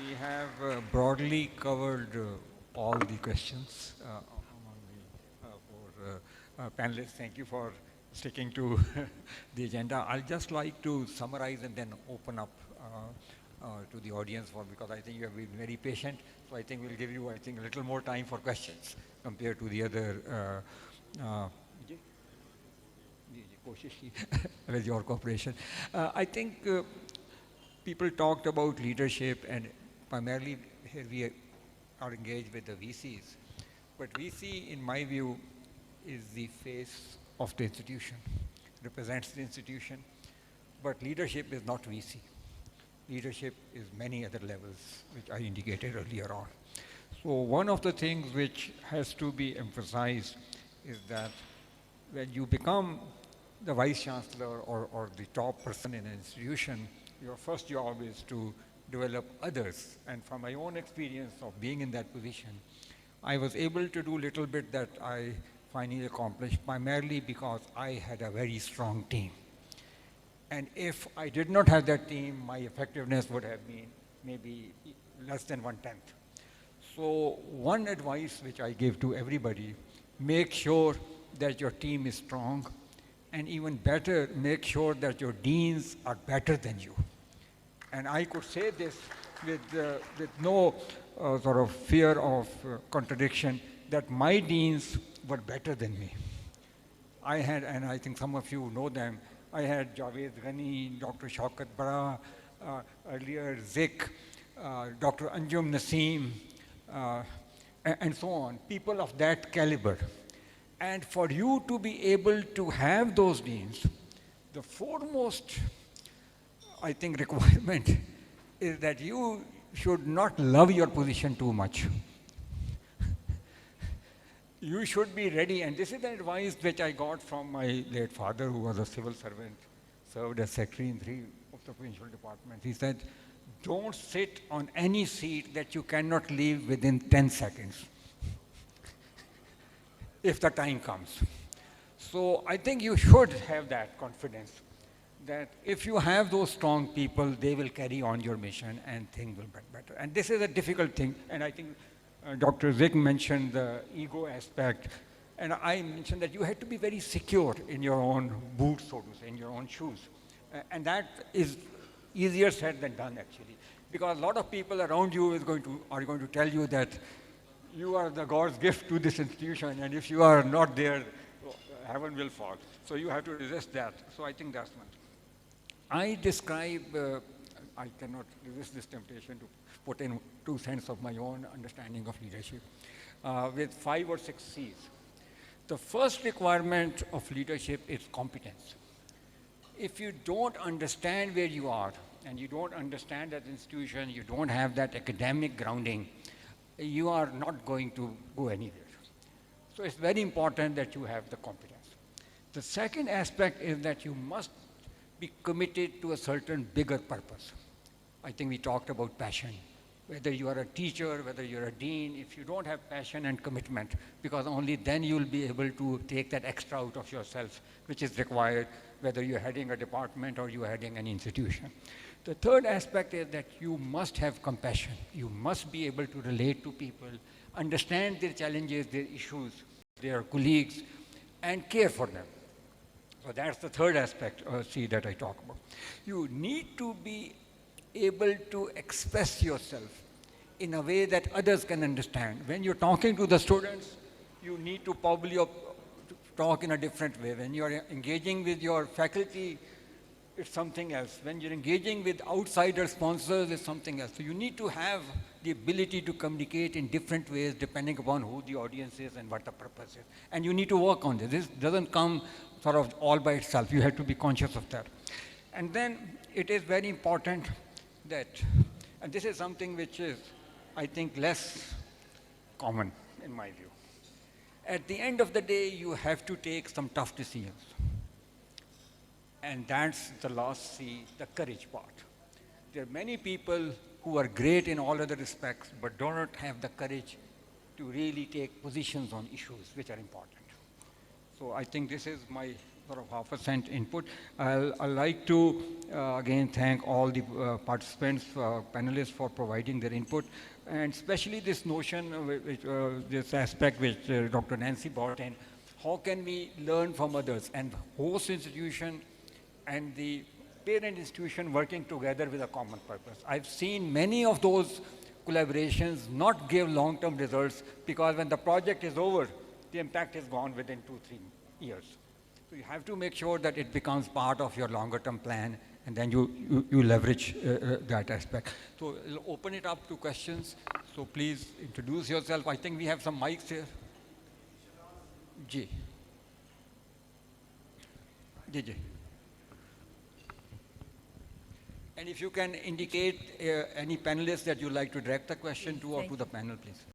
We have broadly covered all the questions among the four panelists. Thank you for sticking to the agenda. I'll just like to summarize and then open up to the audience because I think you have been very patient. So I think we'll give you, a little more time for questions compared to the other. With your cooperation. I think people talked about leadership, and primarily here we are engaged with the VCs. But VC, in my view, is the face of the institution, represents the institution. But leadership is not VC. Leadership is many other levels, which I indicated earlier on. So one of the things which has to be emphasized is that when you become the vice chancellor or the top person in an institution, your first job is to develop others. And from my own experience of being in that position, I was able to do a little bit that I finally accomplished primarily because I had a very strong team. And if I did not have that team, my effectiveness would have been maybe less than 1/10. So one advice which I give to everybody, make sure that your team is strong, and even better, make sure that your deans are better than you. And I could say this with no sort of fear of contradiction, that my deans were better than me. I had, and I think some of you know them, I had Javed Ghani, Dr. Shaukat Bara, earlier Zik, Dr. Anjum Naseem, and so on, people of that caliber. And for you to be able to have those deans, the foremost, I think, requirement is that you should not love your position too much. You should be ready, and this is the advice which I got from my late father, who was a civil servant, served as secretary in 3 of the provincial departments. He said, don't sit on any seat that you cannot leave within 10 seconds, if the time comes. So I think you should have that confidence that if you have those strong people, they will carry on your mission and things will be better. And this is a difficult thing, and I think Dr. Zik mentioned the ego aspect, and I mentioned that you had to be very secure in your own boots, so to say, in your own shoes. And that is easier said than done, actually, because a lot of people around you are going to tell you that you are the God's gift to this institution, and if you are not there, heaven will fall. So you have to resist that. So I think that's one. I describe, I cannot resist this temptation to put in 2 cents of my own understanding of leadership, with 5 or 6 C's. The first requirement of leadership is competence. If you don't understand where you are, and you don't understand that institution, you don't have that academic grounding, you are not going to go anywhere. So it's very important that you have the competence. The second aspect is that you must be committed to a certain bigger purpose. I think we talked about passion. Whether you are a teacher, whether you're a dean, if you don't have passion and commitment, because only then you'll be able to take that extra out of yourself, which is required, whether you're heading a department or you're heading an institution. The third aspect is that you must have compassion. You must be able to relate to people, understand their challenges, their issues, their colleagues, and care for them. So that's the third aspect, C, that I talk about. You need to be able to express yourself in a way that others can understand. When you're talking to the students, you need to probably talk in a different way. When you're engaging with your faculty, it's something else. When you're engaging with outsider sponsors, it's something else. So you need to have the ability to communicate in different ways depending upon who the audience is and what the purpose is. And you need to work on this. This doesn't come sort of all by itself. You have to be conscious of that. And then it is very important that, and this is something which is, I think, less common in my view. At the end of the day, you have to take some tough decisions. And that's the last C, the courage part. There are many people who are great in all other respects, but do not have the courage to really take positions on issues which are important. So I think this is my sort of half a cent input. I'd like to again thank all the participants, panelists for providing their input, and especially this notion, this aspect which Dr. Nancy brought in, how can we learn from others, and host institution and the parent institution working together with a common purpose. I've seen many of those collaborations not give long-term results because when the project is over, the impact is gone within 2-3 years. So you have to make sure that it becomes part of your longer-term plan, and then you leverage that aspect. So I'll open it up to questions. So please introduce yourself. I think we have some mics here. Ji. Ji. And if you can indicate any panelists that you'd like to direct the question to or to the panel, please.